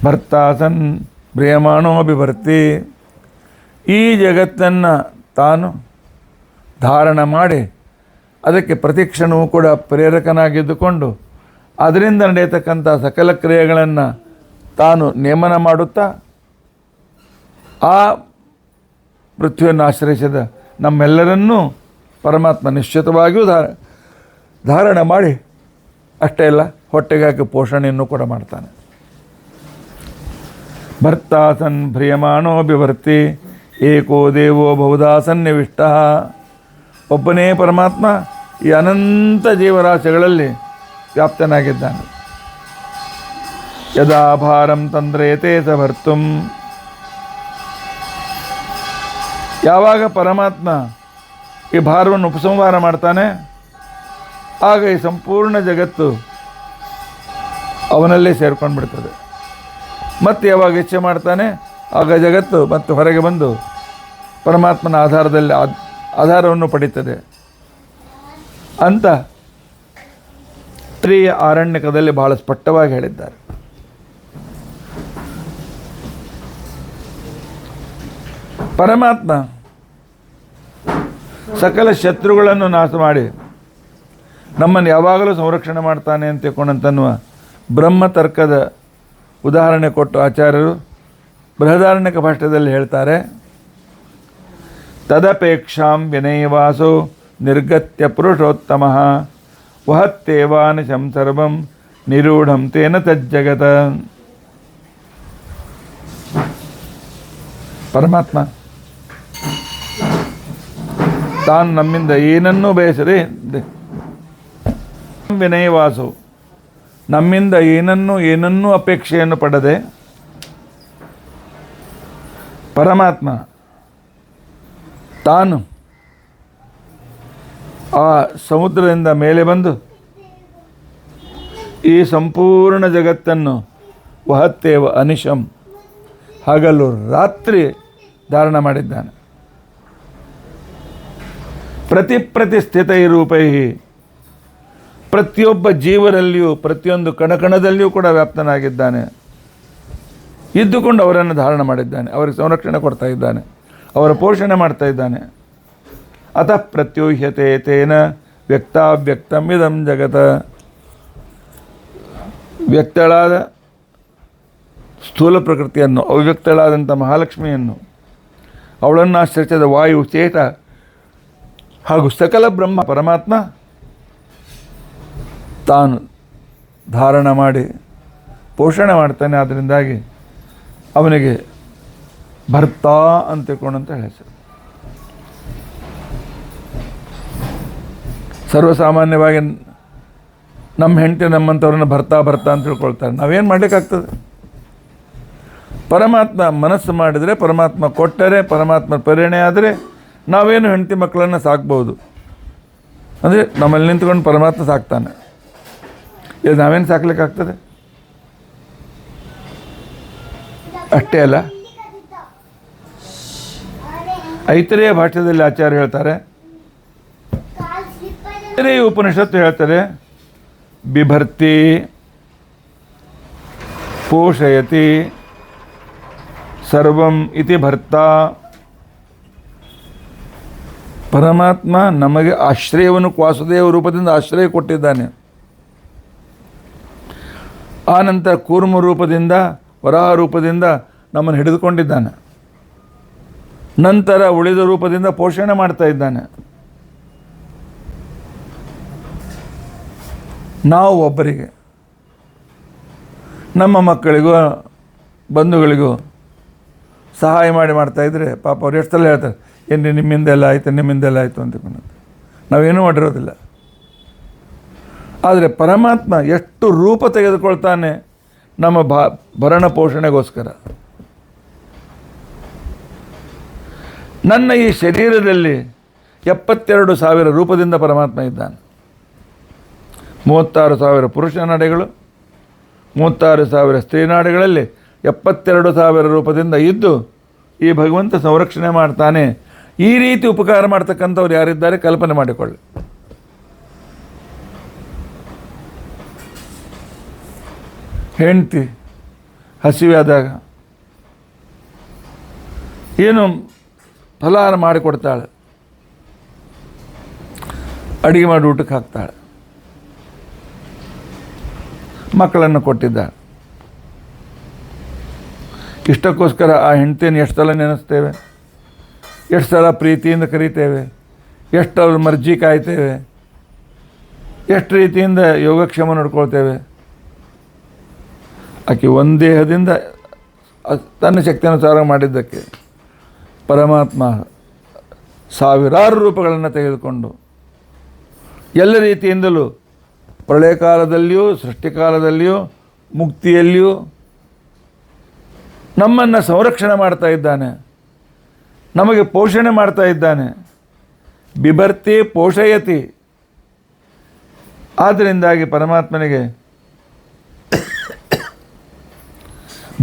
ಭರ್ತಾಸನ್ ಬ್ರಿಯಮಾಣೋ ಬಿಭರ್ತಿ. ಈ ಜಗತ್ತನ್ನು ತಾನು ಧಾರಣ ಮಾಡಿ ಅದಕ್ಕೆ ಪ್ರತಿಕ್ಷಣವೂ ಕೂಡ ಪ್ರೇರಕನಾಗಿದ್ದುಕೊಂಡು ಅದರಿಂದ ನಡೆಯತಕ್ಕಂಥ ಸಕಲ ಕ್ರಿಯೆಗಳನ್ನು ತಾನು ನೇಮನ ಮಾಡುತ್ತಾ ಆ ಪೃಥ್ವಿಯನ್ನು ಆಶ್ರಯಿಸಿದ ನಮ್ಮೆಲ್ಲರನ್ನೂ ಪರಮಾತ್ಮ ನಿಶ್ಚಿತವಾಗಿಯೂ ಧಾರಣ ಮಾಡಿ ಅಷ್ಟೇ ಅಲ್ಲ, ಹೊಟ್ಟೆಗೆ ಹಾಕಿ ಪೋಷಣೆಯನ್ನು ಕೂಡ ಮಾಡ್ತಾನೆ. ಭರ್ತಾಸನ್ ಭ್ರಿಯಮಾಣೋ ಬಿಭರ್ತಿ ಏಕೋ ದೇವೋ ಬಹುಧಾ ಸನ್ನಿವಿಷ್ಟ. ಒಬ್ಬನೇ ಪರಮಾತ್ಮ ಈ ಅನಂತ ಜೀವರಾಶಿಗಳಲ್ಲಿ ವ್ಯಾಪ್ತನಾಗಿದ್ದಾನೆ. ಯದಾ ಭಾರಂ ತಂದ್ರಯತೆ ಸ ಭರ್ತುಂ. ಯಾವಾಗ ಪರಮಾತ್ಮ ಈ ಭಾರವನ್ನು ಉಪಸಂಹಾರ ಮಾಡ್ತಾನೆ, ಆಗ ಈ ಸಂಪೂರ್ಣ ಜಗತ್ತು ಅವನಲ್ಲೇ ಸೇರ್ಕೊಂಡು ಬಿಡ್ತದೆ. ಮತ್ತೆ ಯಾವಾಗ ಇಚ್ಛೆ ಮಾಡ್ತಾನೆ, ಆಗ ಜಗತ್ತು ಮತ್ತೆ ಹೊರಗೆ ಬಂದು ಪರಮಾತ್ಮನ ಆಧಾರದಲ್ಲಿ ಆಧಾರವನ್ನು ಪಡೀತದೆ ಅಂತ ತ್ರಿಯ ಆರಣ್ಯಕದಲ್ಲಿ ಬಹಳ ಸ್ಪಷ್ಟವಾಗಿ ಹೇಳಿದ್ದಾರೆ. ಪರಮಾತ್ಮ ಸಕಲ ಶತ್ರುಗಳನ್ನು ನಾಶ ಮಾಡಿ ನಮ್ಮನ್ನು ಯಾವಾಗಲೂ ಸಂರಕ್ಷಣೆ ಮಾಡ್ತಾನೆ ಅಂತ ತಿಳ್ಕೊಂಡಂತನ್ನುವ ಬ್ರಹ್ಮತರ್ಕದ ಉದಾಹರಣೆ ಕೊಟ್ಟು ಆಚಾರ್ಯರು ಬೃಹದಾರಣ್ಯಕ ಭಾಷ್ಯದಲ್ಲಿ ಹೇಳ್ತಾರೆ, ತದಪೇಕ್ಷಾಂ ವಿನಯವಾಸೋ ನಿರ್ಗತ್ಯ ಪುರುಷೋತ್ತಮ ವಹತ್ತೇವಾನಿಶಂ ಸರ್ವಂ ನಿರೂಢಂ ತೇನ ತಜ್ಜಗತ. ಪರಮಾತ್ಮ ತಾನು ನಮ್ಮಿಂದ ಏನನ್ನೂ ಬಯಸದೆ ವಿನಯವಾಸು, ನಮ್ಮಿಂದ ಏನನ್ನೂ ಅಪೇಕ್ಷೆಯನ್ನು ಪಡದೆ ಪರಮಾತ್ಮ ತಾನು ಆ ಸಮುದ್ರದಿಂದ ಮೇಲೆ ಬಂದು ಈ ಸಂಪೂರ್ಣ ಜಗತ್ತನ್ನು ವಹತ್ತೇವ ಅನಿಶಂ, ಹಗಲು ರಾತ್ರಿ ಧಾರಣ ಮಾಡಿದ್ದಾನೆ. ಪ್ರತಿಸ್ಥಿತೈ ರೂಪೈ, ಪ್ರತಿಯೊಬ್ಬ ಜೀವರಲ್ಲಿಯೂ ಪ್ರತಿಯೊಂದು ಕಣಕಣದಲ್ಲಿಯೂ ಕೂಡ ವ್ಯಾಪ್ತನಾಗಿದ್ದಾನೆ. ಇದ್ದುಕೊಂಡು ಅವರನ್ನು ಧಾರಣ ಮಾಡಿದ್ದಾನೆ, ಅವರಿಗೆ ಸಂರಕ್ಷಣೆ ಕೊಡ್ತಾ ಇದ್ದಾನೆ, ಅವರ ಪೋಷಣೆ ಮಾಡ್ತಾ ಇದ್ದಾನೆ. ಅತಃ ಪ್ರತ್ಯೂಹ್ಯತೆ ತೇನ ವ್ಯಕ್ತಾವ್ಯಕ್ತಮಿದಂ ಜಗತ. ವ್ಯಕ್ತಳಾದ ಸ್ಥೂಲ ಪ್ರಕೃತಿಯನ್ನು, ಅವ್ಯಕ್ತಳಾದಂಥ ಮಹಾಲಕ್ಷ್ಮಿಯನ್ನು, ಅವಳನ್ನು ಆಶ್ರಯಿಸಿದ ವಾಯು, ಚೇತ ಹಾಗೂ ಸಕಲ ಬ್ರಹ್ಮ ಪರಮಾತ್ಮ ತಾನು ಧಾರಣ ಮಾಡಿ ಪೋಷಣೆ ಮಾಡ್ತಾನೆ. ಅದರಿಂದಾಗಿ ಅವನಿಗೆ ಭರ್ತಾ ಅಂತ ತಿಳ್ಕೊಂಡಂತ ಹೆಸರು. ಸರ್ವಸಾಮಾನ್ಯವಾಗಿ ನಮ್ಮ ಹೆಂಡತಿ ನಮ್ಮಂಥವ್ರನ್ನ ಭರ್ತಾ ಅಂತ ತಿಳ್ಕೊಳ್ತಾರೆ. ನಾವೇನು ಮಾಡಲಿಕ್ಕಾಗ್ತದೆ? ಪರಮಾತ್ಮ ಮನಸ್ಸು ಮಾಡಿದರೆ, ಪರಮಾತ್ಮ ಕೊಟ್ಟರೆ, ಪರಮಾತ್ಮ ಪ್ರೇರಣೆ ಆದರೆ ನಾವೇನು ಹೆಂಡತಿ ಮಕ್ಕಳನ್ನು ಸಾಕ್ಬೋದು. ಅಂದರೆ ನಮ್ಮಲ್ಲಿ ನಿಂತ್ಕೊಂಡು ಪರಮಾತ್ಮ ಸಾಕ್ತಾನೆ. ಇದು ನಾವೇನು ಸಾಕ್ಲಿಕ್ಕಾಗ್ತದೆ? ಅಷ್ಟೇ ಅಲ್ಲ, ಐತರೇಯ ಭಾಷ್ಯದಲ್ಲಿ ಆಚಾರ್ಯ ಹೇಳ್ತಾರೆ, ಐತರೇಯ ಉಪನಿಷತ್ತು ಹೇಳ್ತಾರೆ, ಬಿಭರ್ತಿ ಪೋಷಯತಿ ಸರ್ವಂ ಇತಿ ಭರ್ತಾ. ಪರಮಾತ್ಮ ನಮಗೆ ಆಶ್ರಯವನ್ನು ವಾಸುದೇವ ರೂಪದಿಂದ ಆಶ್ರಯ ಕೊಟ್ಟಿದ್ದಾನೆ. ಆ ನಂತರ ಕೂರ್ಮ ರೂಪದಿಂದ, ವರಾಹ ರೂಪದಿಂದ ನಮ್ಮನ್ನು ಹಿಡಿದುಕೊಂಡಿದ್ದಾನೆ. ನಂತರ ಉಳಿದ ರೂಪದಿಂದ ಪೋಷಣೆ ಮಾಡ್ತಾ ಇದ್ದಾನೆ. ನಾವು ಒಬ್ಬರಿಗೆ ನಮ್ಮ ಮಕ್ಕಳಿಗೂ ಬಂಧುಗಳಿಗೂ ಸಹಾಯ ಮಾಡ್ತಾಯಿದ್ರೆ ಪಾಪ ಅವ್ರು ಎಷ್ಟು ಸಲ ಹೇಳ್ತಾರೆ, ಏನು ನಿಮ್ಮಿಂದೆಲ್ಲ ಆಯಿತು ನಿಮ್ಮಿಂದೆಲ್ಲ ಆಯಿತು ಅಂತ. ನಾವೇನೂ ಮಾಡಿರೋದಿಲ್ಲ. ಆದರೆ ಪರಮಾತ್ಮ ಎಷ್ಟು ರೂಪ ತೆಗೆದುಕೊಳ್ತಾನೆ ನಮ್ಮ ಭರಣ ಪೋಷಣೆಗೋಸ್ಕರ. ನನ್ನ ಈ ಶರೀರದಲ್ಲಿ 72,000 ರೂಪದಿಂದ ಪರಮಾತ್ಮ ಇದ್ದಾನೆ. 36,000 ಪುರುಷ ನಾಡಿಗಳು, 36,000 ಸ್ತ್ರೀ ನಾಡಿಗಳಲ್ಲಿ 72,000 ರೂಪದಿಂದ ಇದ್ದು ಈ ಭಗವಂತ ಸಂರಕ್ಷಣೆ ಮಾಡ್ತಾನೆ. ಈ ರೀತಿ ಉಪಕಾರ ಮಾಡ್ತಕ್ಕಂಥವ್ರು ಯಾರಿದ್ದಾರೆ ಕಲ್ಪನೆ ಮಾಡಿಕೊಳ್ಳಿ. ಹೆಂಡತಿ ಹಸಿವೆ ಆದಾಗ ಏನು ಫಲಹಾರ ಮಾಡಿಕೊಡ್ತಾಳೆ, ಅಡುಗೆ ಮಾಡಿ ಊಟಕ್ಕೆ ಹಾಕ್ತಾಳೆ, ಮಕ್ಕಳನ್ನು ಕೊಟ್ಟಿದ್ದಾಳೆ. ಇಷ್ಟಕ್ಕೋಸ್ಕರ ಆ ಹೆಂಡತಿಯನ್ನು ಎಷ್ಟು ಸಲ ನೆನೆಸ್ತೇವೆ, ಎಷ್ಟು ಸಲ ಪ್ರೀತಿಯಿಂದ ಕರೀತೇವೆ, ಎಷ್ಟು ಅವ್ರ ಮರ್ಜಿ ಕಾಯ್ತೇವೆ, ಎಷ್ಟು ರೀತಿಯಿಂದ ಯೋಗಕ್ಷೇಮ ನೋಡ್ಕೊಳ್ತೇವೆ. ಆಕೆ ಒಂದು ದೇಹದಿಂದ ತನ್ನ ಶಕ್ತಿಯನುಸಾರ ಮಾಡಿದ್ದಕ್ಕೆ ಪರಮಾತ್ಮ ಸಾವಿರಾರು ರೂಪಗಳನ್ನು ತೆಗೆದುಕೊಂಡು ಎಲ್ಲ ರೀತಿಯಿಂದಲೂ ಪ್ರಳಯ ಕಾಲದಲ್ಲಿಯೂ ಸೃಷ್ಟಿಕಾಲದಲ್ಲಿಯೂ ಮುಕ್ತಿಯಲ್ಲಿಯೂ ನಮ್ಮನ್ನು ಸಂರಕ್ಷಣೆ ಮಾಡ್ತಾ ಇದ್ದಾನೆ, ನಮಗೆ ಪೋಷಣೆ ಮಾಡ್ತಾ ಇದ್ದಾನೆ. ಬಿಭರ್ತಿ ಪೋಷಯತಿ. ಆದ್ದರಿಂದಾಗಿ ಪರಮಾತ್ಮನಿಗೆ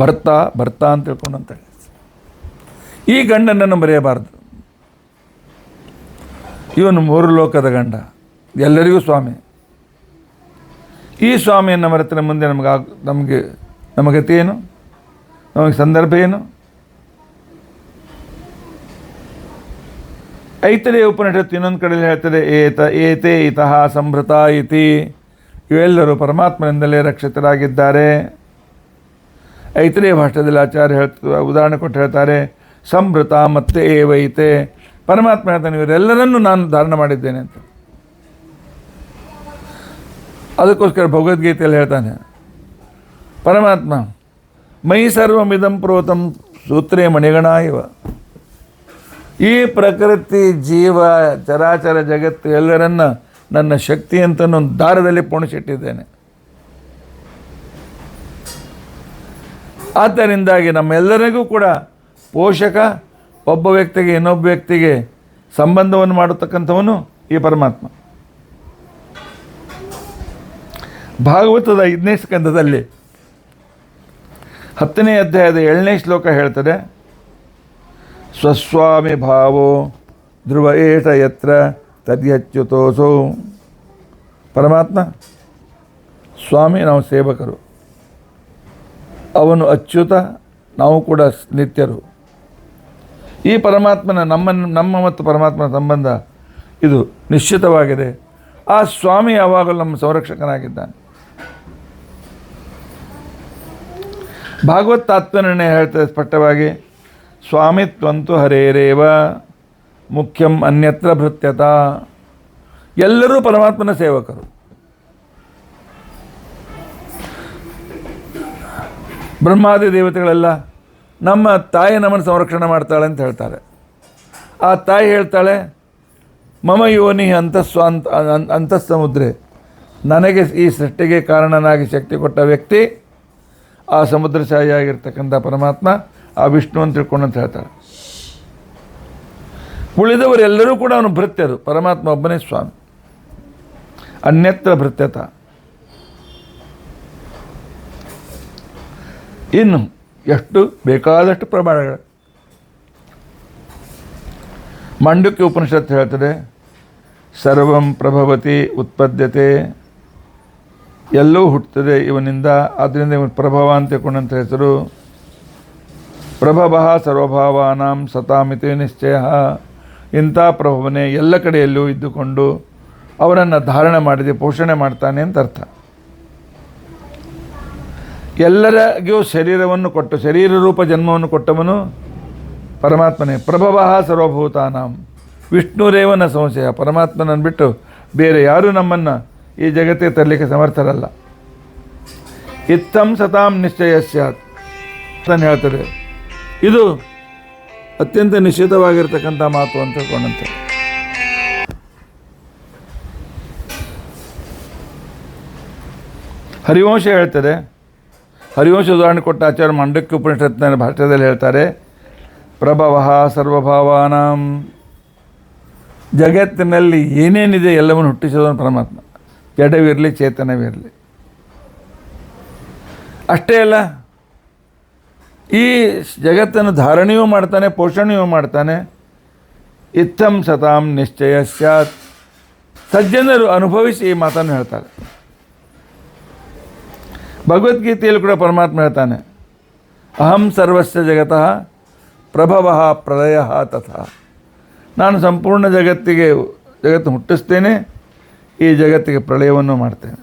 ಬರ್ತಾ ಅಂತ ತಿಳ್ಕೊಂಡಂತೇಳಿ ಈ ಗಂಡನನ್ನು ಮರೆಯಬಾರ್ದು. ಇವನು 3 ಲೋಕದ ಗಂಡ, ಎಲ್ಲರಿಗೂ ಸ್ವಾಮಿ. ಈ ಸ್ವಾಮಿಯನ್ನು ಮರೆತರೆ ಮುಂದೆ ನಮ್ಮ ಗತಿ ಏನು, ನಮಗೆ ಸಂದರ್ಭ ಏನು? ಐತರೇಯ ಉಪನಿಷತ್ತು ಇನ್ನೊಂದು ಕಡೆಯಲ್ಲಿ ಹೇಳ್ತದೆ, ಏತೆ ಇತಃ ಸಂಭೃತ ಇತಿ. ಇವೆಲ್ಲರೂ ಪರಮಾತ್ಮನಿಂದಲೇ ರಕ್ಷಿತರಾಗಿದ್ದಾರೆ. ಐತರೇಯ ಭಾಷೆಯಲ್ಲಿ ಆಚಾರ್ಯ ಉದಾಹರಣೆ ಕೊಟ್ಟು ಹೇಳ್ತಾರೆ, ಸಂಭೃತ ಮತ್ತೆ ಏವೈತೆ. ಪರಮಾತ್ಮ ಹೇಳ್ತಾನೆ, ಇವರೆಲ್ಲರನ್ನೂ ನಾನು ಧಾರಣ ಮಾಡಿದ್ದೇನೆ ಅಂತ. ಅದಕ್ಕೋಸ್ಕರ ಭಗವದ್ಗೀತೆಯಲ್ಲಿ ಹೇಳ್ತಾನೆ ಪರಮಾತ್ಮ, ಮೈ ಸರ್ವಮಿದಂ ಪ್ರೋತಂ ಸೂತ್ರೇ ಮಣಿಗಣ ಇವ. ಈ ಪ್ರಕೃತಿ ಜೀವ ಚರಾಚರ ಜಗತ್ತು ಎಲ್ಲರನ್ನ ನನ್ನ ಶಕ್ತಿ ಅಂತ ಒಂದು ದಾರದಲ್ಲಿ ಪೋಣಿಸಿಟ್ಟಿದ್ದೇನೆ. ಆದ್ದರಿಂದಾಗಿ ನಮ್ಮೆಲ್ಲರಿಗೂ ಕೂಡ ಪೋಷಕ, ಒಬ್ಬ ವ್ಯಕ್ತಿಗೆ ಇನ್ನೊಬ್ಬ ವ್ಯಕ್ತಿಗೆ ಸಂಬಂಧವನ್ನು ಮಾಡತಕ್ಕಂಥವನು ಈ ಪರಮಾತ್ಮ. ಭಾಗವತದ 5ನೇ ಸ್ಕಂದದಲ್ಲಿ 10ನೇ ಅಧ್ಯಾಯದ 7ನೇ ಶ್ಲೋಕ ಹೇಳ್ತದೆ, ಸ್ವಸ್ವಾಮಿ ಭಾವೋ ಧ್ರುವ ಏಷ ಯತ್ರ ತದ್ಯಚ್ಯುತೋಸೋ. ಪರಮಾತ್ಮ ಸ್ವಾಮಿ, ನಾವು ಸೇವಕರು, ಅವನು ಅಚ್ಯುತ, ನಾವು ಕೂಡ ನಿತ್ಯರು. ಈ ಪರಮಾತ್ಮನ ನಮ್ಮ ಮತ್ತು ಪರಮಾತ್ಮನ ಸಂಬಂಧ ಇದು ನಿಶ್ಚಿತವಾಗಿದೆ. ಆ ಸ್ವಾಮಿ ಯಾವಾಗಲೂ ನಮ್ಮ ಸಂರಕ್ಷಕನಾಗಿದ್ದಾನೆ. ಭಾಗವತ್ ತಾತ್ಪರ್ಯ ಹೇಳ್ತದೆ ಸ್ಪಷ್ಟವಾಗಿ, ಸ್ವಾಮಿತ್ವಂತು ಹರೇರೇವ ಮುಖ್ಯಂ ಅನ್ಯತ್ರ ಭೃತ್ಯತ. ಎಲ್ಲರೂ ಪರಮಾತ್ಮನ ಸೇವಕರು. ಬ್ರಹ್ಮಾದಿ ದೇವತೆಗಳೆಲ್ಲ ನಮ್ಮ ತಾಯಿ ನಮ್ಮನ್ನು ಸಂರಕ್ಷಣೆ ಮಾಡ್ತಾಳೆ ಅಂತ ಹೇಳ್ತಾರೆ. ಆ ತಾಯಿ ಹೇಳ್ತಾಳೆ, ಮಮ ಯೋನಿ ಅಂತಃಸಮುದ್ರೆ. ನನಗೆ ಈ ಸೃಷ್ಟಿಗೆ ಕಾರಣನಾಗಿ ಶಕ್ತಿ ಕೊಟ್ಟ ವ್ಯಕ್ತಿ ಆ ಸಮುದ್ರಶಾಹಿಯಾಗಿರ್ತಕ್ಕಂಥ ಪರಮಾತ್ಮ, ಆ ವಿಷ್ಣು ಅಂತ ತಿಳ್ಕೊಂಡು ಅಂತ ಹೇಳ್ತಾರೆ. ಉಳಿದವರೆಲ್ಲರೂ ಕೂಡ ಅವನು ಭೃತ್ಯರು, ಪರಮಾತ್ಮ ಒಬ್ಬನೇ ಸ್ವಾಮಿ. ಅನ್ಯತ್ರ ಭೃತ್ಯತ. ಇನ್ನು ಎಷ್ಟು ಬೇಕಾದಷ್ಟು ಪ್ರಮಾಣಗಳು. ಮಾಂಡುಕ್ಯ ಉಪನಿಷತ್ತು ಹೇಳ್ತದೆ, ಸರ್ವಂ ಪ್ರಭವತಿ ಉತ್ಪದ್ಯತೆ. ಎಲ್ಲವೂ ಹುಟ್ಟುತ್ತದೆ ಇವನಿಂದ, ಆದ್ದರಿಂದ ಇವನು ಪ್ರಭವ ಅಂತ ತಿಳ್ಕೊಂಡಂಥ ಹೆಸರು. ಪ್ರಭವ ಸರ್ವಭಾವಾನಾಂ ಸತಾಮಿತಿ ನಿಶ್ಚಯ. ಇಂಥ ಪ್ರಭವನೇ ಎಲ್ಲ ಕಡೆಯಲ್ಲೂ ಇದ್ದುಕೊಂಡು ಅವರನ್ನು ಧಾರಣೆ ಮಾಡಿದೆ, ಪೋಷಣೆ ಮಾಡ್ತಾನೆ ಅಂತ ಅರ್ಥ. ಎಲ್ಲರಿಗೂ ಶರೀರವನ್ನು ಕೊಟ್ಟು ಶರೀರ ರೂಪ ಜನ್ಮವನ್ನು ಕೊಟ್ಟವನು ಪರಮಾತ್ಮನೇ. ಪ್ರಭವ ಸರ್ವಭೂತಾನಾಂ ವಿಷ್ಣುರೇವನ ಸಂಶಯ. ಪರಮಾತ್ಮನನ್ನು ಬಿಟ್ಟು ಬೇರೆ ಯಾರೂ ನಮ್ಮನ್ನು ಈ ಜಗತ್ತಿಗೆ ತರಲಿಕ್ಕೆ ಸಮರ್ಥರಲ್ಲ. ಇತ್ತಂ ಸತಾಂ ನಿಶ್ಚಯ ಸ್ಯಾತ್ ಅಂತ ಹೇಳ್ತಾರೆ. ಇದು ಅತ್ಯಂತ ನಿಶ್ಚಿತವಾಗಿರ್ತಕ್ಕಂಥ ಮಾತು ಅಂತ ತಿಳ್ಕೊಂಡಂತೆ. ಹರಿವಂಶ ಹೇಳ್ತಾರೆ. ಹರಿವಂಶ ಉದಾಹರಣೆ ಕೊಟ್ಟ ಆಚಾರ್ಯ ಮಾಂಡಕ್ಯ ಉಪನಿಷತ್ತಿನ ಭಾಷ್ಯದಲ್ಲಿ ಹೇಳ್ತಾರೆ, ಪ್ರಭವಃ ಸರ್ವಭಾವಾನಾಂ, ಜಗತ್ತಿನಲ್ಲಿ ಏನೇನಿದೆ ಎಲ್ಲವನ್ನು ಹುಟ್ಟಿಸೋದನ್ನು ಪರಮಾತ್ಮ, ಜಡವಿರಲಿ ಚೇತನವಿರಲಿ. ಅಷ್ಟೇ ಅಲ್ಲ, ಈ ಜಗತ್ತನ್ನು ಧಾರಣೆಯೂ ಮಾಡ್ತಾನೆ, ಪೋಷಣೆಯೂ ಮಾಡ್ತಾನೆ. ಇತ್ತಂ ಸತಾಂ ನಿಶ್ಚಯ ಸ್ಯಾತ್, ಸಜ್ಜನರು ಅನುಭವಿಸಿ ಈ ಮಾತನ್ನು ಹೇಳ್ತಾರೆ. ಭಗವದ್ಗೀತೆಯಲ್ಲಿ ಕೂಡ ಪರಮಾತ್ಮ ಹೇಳ್ತಾನೆ, ಅಹಂ ಸರ್ವಸ್ಯ ಜಗತಃ ಪ್ರಭವಃ ಪ್ರಳಯ ತಥಾ, ನಾನು ಸಂಪೂರ್ಣ ಜಗತ್ತು ಹುಟ್ಟಿಸ್ತೇನೆ, ಈ ಜಗತ್ತಿಗೆ ಪ್ರಳಯವನ್ನು ಮಾಡ್ತೇನೆ.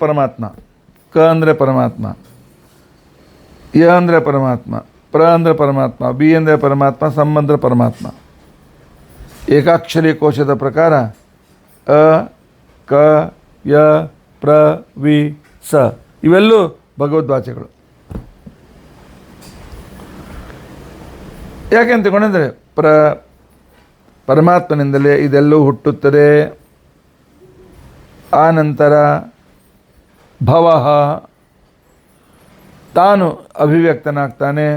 ಪರಮಾತ್ಮ, ಕ ಅಂದರೆ ಪರಮಾತ್ಮ, ಯ ಅಂದರೆ ಪರಮಾತ್ಮ, ಪ್ರ ಅಂದರೆ ಪರಮಾತ್ಮ, ಬಿ ಅಂದರೆ ಪರಮಾತ್ಮ, ಸಮ್ ಅಂದರೆ ಪರಮಾತ್ಮ. ಏಕಾಕ್ಷರಿ ಕೋಶದ ಪ್ರಕಾರ ಅ, ಕ, ಯ, ಪ್ರ, ವಿ, ಸ ಇವೆಲ್ಲೂ ಭಗವದ್ವಾಚಗಳು. ಯಾಕೆಂತ ಕೊಂಡಂದರೆ ಪರಮಾತ್ಮನಿಂದಲೇ ಇದೆಲ್ಲವೂ ಹುಟ್ಟುತ್ತದೆ. ಆ ನಂತರ ಭವಃ, ತಾನು ಅಭಿವ್ಯಕ್ತನಾಗ್ತಾನೆ,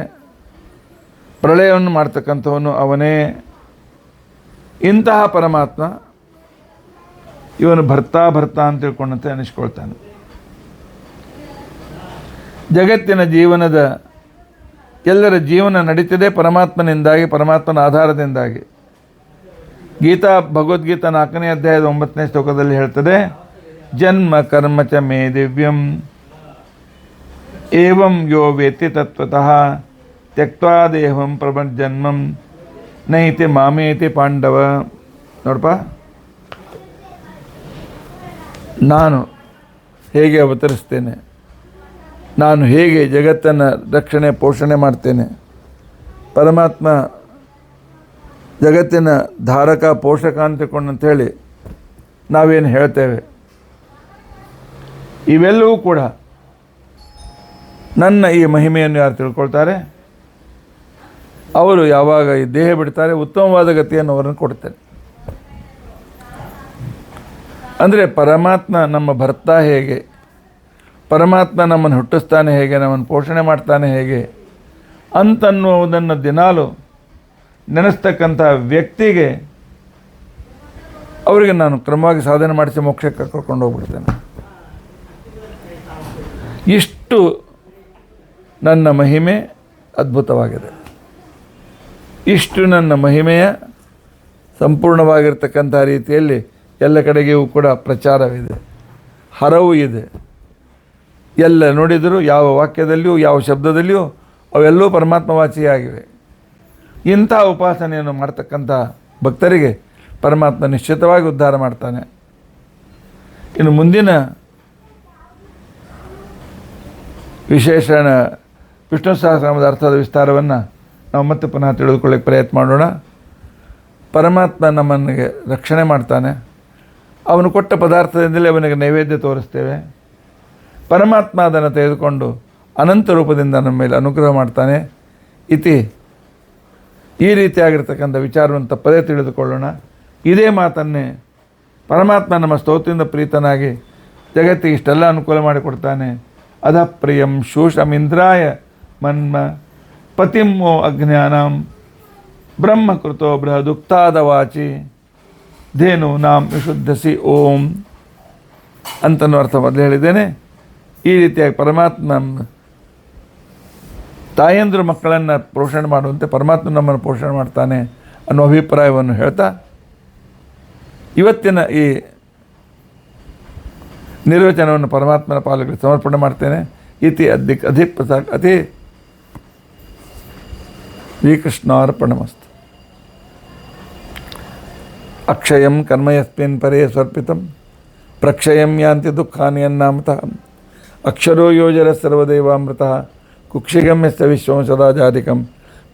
ಪ್ರಳಯವನ್ನು ಮಾಡ್ತಕ್ಕಂಥವನು ಅವನೇ. ಇಂತಹ ಪರಮಾತ್ಮ ಇವನು ಭರ್ತಾ ಅಂತ ತಿಳ್ಕೊಂಡಂತೆ ಅನಿಸ್ಕೊಳ್ತಾನೆ. ಜಗತ್ತಿನ ಜೀವನದ ಎಲ್ಲರ ಜೀವನ ನಡೀತದೆ ಪರಮಾತ್ಮನಿಂದಾಗಿ, ಪರಮಾತ್ಮನ ಆಧಾರದಿಂದಾಗಿ. ಗೀತಾ ಭಗವದ್ಗೀತಾ 4ನೇ ಅಧ್ಯಾಯದ 9ನೇ ಶ್ಲೋಕದಲ್ಲಿ ಹೇಳ್ತದೆ, ಜನ್ಮ ಕರ್ಮ ಚ ಮೇ ದಿವ್ಯಂ ಏವಂ ಯೋ ವೇತ್ತಿ ತತ್ವತಃ ತ್ಯಕ್ತ್ವಾ ದೇಹಂ ಪ್ರಪಂಚನ್ಮಂ ನೈತಿ ಮಾಮೇತಿ ಪಾಂಡವ. ನೋಡಪ್ಪ, ನಾನು ಹೇಗೆ ಅವತರಿಸ್ತೇನೆ, ನಾನು ಹೇಗೆ ಜಗತ್ತನ್ನು ರಕ್ಷಣೆ ಪೋಷಣೆ ಮಾಡ್ತೇನೆ, ಪರಮಾತ್ಮ ಜಗತ್ತಿನ ಧಾರಕ ಪೋಷಕ ಅಂತೇಳಿ ನಾವೇನು ಹೇಳ್ತೇವೆ, ಇವೆಲ್ಲವೂ ಕೂಡ ನನ್ನ ಈ ಮಹಿಮೆಯನ್ನು ಯಾರು ತಿಳ್ಕೊಳ್ತಾರೆ ಅವರು ಯಾವಾಗ ಈ ದೇಹ ಬಿಡ್ತಾರೆ ಉತ್ತಮವಾದ ಗತಿಯನ್ನು ಅವರನ್ನು ಕೊಡ್ತಾರೆ. ಅಂದರೆ ಪರಮಾತ್ಮ ನಮ್ಮ ಭರ್ತ ಹೇಗೆ, ಪರಮಾತ್ಮ ನಮ್ಮನ್ನು ಹುಟ್ಟಿಸ್ತಾನೆ ಹೇಗೆ, ನಮ್ಮನ್ನು ಪೋಷಣೆ ಮಾಡ್ತಾನೆ ಹೇಗೆ ಅಂತನ್ನುವುದನ್ನು ದಿನಾಲು ನೆನೆಸ್ತಕ್ಕಂಥ ವ್ಯಕ್ತಿಗೆ ಅವರಿಗೆ ನಾನು ಕ್ರಮವಾಗಿ ಸಾಧನೆ ಮಾಡಿಸಿ ಮೋಕ್ಷಕ್ಕೆ ಕರ್ಕೊಂಡು ಹೋಗ್ಬಿಡ್ತೇನೆ. ಇಷ್ಟು ನನ್ನ ಮಹಿಮೆ ಅದ್ಭುತವಾಗಿದೆ. ಇಷ್ಟು ನನ್ನ ಮಹಿಮೆಯ ಸಂಪೂರ್ಣವಾಗಿರ್ತಕ್ಕಂಥ ರೀತಿಯಲ್ಲಿ ಎಲ್ಲ ಕಡೆಗೂ ಕೂಡ ಪ್ರಚಾರವಿದೆ, ಹರವು ಇದೆ. ಎಲ್ಲ ನೋಡಿದರೂ ಯಾವ ವಾಕ್ಯದಲ್ಲಿಯೂ ಯಾವ ಶಬ್ದದಲ್ಲಿಯೂ ಅವೆಲ್ಲವೂ ಪರಮಾತ್ಮವಾಚಿಯಾಗಿವೆ. ಇಂಥ ಉಪಾಸನೆಯನ್ನು ಮಾಡ್ತಕ್ಕಂಥ ಭಕ್ತರಿಗೆ ಪರಮಾತ್ಮ ನಿಶ್ಚಿತವಾಗಿ ಉದ್ಧಾರ ಮಾಡ್ತಾನೆ. ಇನ್ನು ಮುಂದಿನ ವಿಶೇಷಣ ವಿಷ್ಣು ಸಹಸ್ರನಾಮದ ಅರ್ಥದ ವಿಸ್ತಾರವನ್ನು ನಾವು ಮತ್ತೆ ಪುನಃ ತಿಳಿದುಕೊಳ್ಳಿಕ್ಕೆ ಪ್ರಯತ್ನ ಮಾಡೋಣ. ಪರಮಾತ್ಮ ನಮ್ಮನಿಗೆ ರಕ್ಷಣೆ ಮಾಡ್ತಾನೆ. ಅವನು ಕೊಟ್ಟ ಪದಾರ್ಥದಿಂದಲೇ ಅವನಿಗೆ ನೈವೇದ್ಯ ತೋರಿಸ್ತೇವೆ. ಪರಮಾತ್ಮ ಅದನ್ನು ತೆಗೆದುಕೊಂಡು ಅನಂತ ರೂಪದಿಂದ ನಮ್ಮ ಮೇಲೆ ಅನುಗ್ರಹ ಮಾಡ್ತಾನೆ. ಈ ರೀತಿಯಾಗಿರ್ತಕ್ಕಂಥ ವಿಚಾರವನ್ನು ತಪ್ಪದೇ ತಿಳಿದುಕೊಳ್ಳೋಣ. ಇದೇ ಮಾತನ್ನೇ ಪರಮಾತ್ಮ ನಮ್ಮ ಸ್ತೋತ್ರದಿಂದ ಪ್ರೀತನಾಗಿ ಜಗತ್ತಿಗೆ ಇಷ್ಟೆಲ್ಲ ಅನುಕೂಲ ಮಾಡಿಕೊಡ್ತಾನೆ. ಅಧ ಪ್ರಿಯಂ ಶೂಷಮಿಂದ್ರಾಯ ಮನ್ಮ ಪತಿಮೋ ಅಜ್ಞಾನಂ ಬ್ರಹ್ಮಕೃತೋ ಬೃಹದುಕ್ತಾದ ವಾಚಿ ಧೇನು ನಾಂ ವಿಶುದ್ಧಸಿ ಓಂ ಅಂತನೂ ಅರ್ಥ ಮೊದಲು ಹೇಳಿದ್ದೇನೆ. ಈ ರೀತಿಯಾಗಿ ಪರಮಾತ್ಮ ತಾಯಂದರು ಮಕ್ಕಳನ್ನು ಪೋಷಣೆ ಮಾಡುವಂತೆ ಪರಮಾತ್ಮ ನಮ್ಮನ್ನು ಪೋಷಣೆ ಮಾಡ್ತಾನೆ ಅನ್ನೋ ಅಭಿಪ್ರಾಯವನ್ನು ಹೇಳ್ತಾ ಇವತ್ತಿನ ಈ ನಿರ್ವಚನವನ್ನು ಪರಮಾತ್ಮನ ಪಾಲಕರಿಗೆ ಸಮರ್ಪಣೆ ಮಾಡ್ತೇನೆ. ಅತಿ ಶ್ರೀಕೃಷ್ಣಾರ್ಪಣಮಸ್ತು. ಅಕ್ಷಯಂ ಕರ್ಮಯಸ್ಮಿನ್ ಪರೇ ಸ್ವರ್ಪಿತಂ ಪ್ರಕ್ಷಯಂ ಯಾಂತಿ ದುಃಖಾನಿ ಅನ್ನಾಮತಃ ಅಕ್ಷರೋ ಯೋಜರ ಸರ್ವದೇವಾಮೃತಃ ಕುಕ್ಷಿಗಮ್ಯಸ್ತ ವಿಶ್ವಂ ಸದಾ ಜಾತಿಕಂ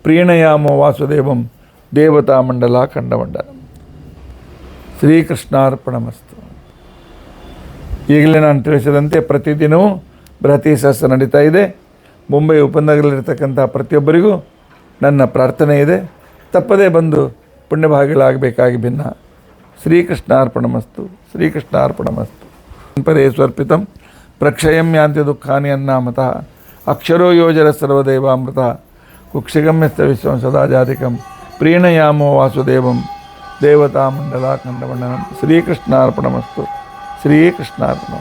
ಪ್ರೀಣಯಾಮೋ ವಾಸುದೇವಂ ದೇವತಾ ಮಂಡಲ ಖಂಡಮಂಡಲ. ಶ್ರೀಕೃಷ್ಣಾರ್ಪಣಮಸ್ತು. ಈಗಲೇ ನಾನು ತಿಳಿಸಿದಂತೆ ಪ್ರತಿದಿನವೂ ಬೃಹತಿ ಸಹಸ್ರ ನಡೀತಾ ಇದೆ. ಮುಂಬೈ ಉಪನಗರದಲ್ಲಿರ್ತಕ್ಕಂಥ ಪ್ರತಿಯೊಬ್ಬರಿಗೂ ನನ್ನ ಪ್ರಾರ್ಥನೆ ಇದೆ, ತಪ್ಪದೇ ಬಂದು ಪುಣ್ಯಭಾಗಿಗಳಾಗಬೇಕಾಗಿ ಭಿನ್ನ. ಶ್ರೀಕೃಷ್ಣಾರ್ಪಣಮಸ್ತು. ಶ್ರೀಕೃಷ್ಣಾರ್ಪಣಮಸ್ತು. ಪರೇ ಸ್ವರ್ಪಿತಂ ಪ್ರಕ್ಷಯಂ ಯಾಂತಿ ದುಃಖಾನಿ ಅನ್ನಾಮತಃ ಅಕ್ಷರೋ ಯೋಜರ ಸರ್ವದೇವಾಮೃತಃ ಕುಕ್ಷಿಗಮ್ಯಸ್ಥ ವಿಶ್ವಂ ಸದಾ ಜಾತಿಕಂ ಪ್ರೀಣಯಾಮೋ ವಾಸುದೇವಂ ದೇವತಾ ಮಂಡಲ ಖಂಡಮಂಡಲಂ. ಶ್ರೀಕೃಷ್ಣಾರ್ಪಣಮಸ್ತು. ಶ್ರೀಕೃಷ್ಣಾರ್ಪಣ.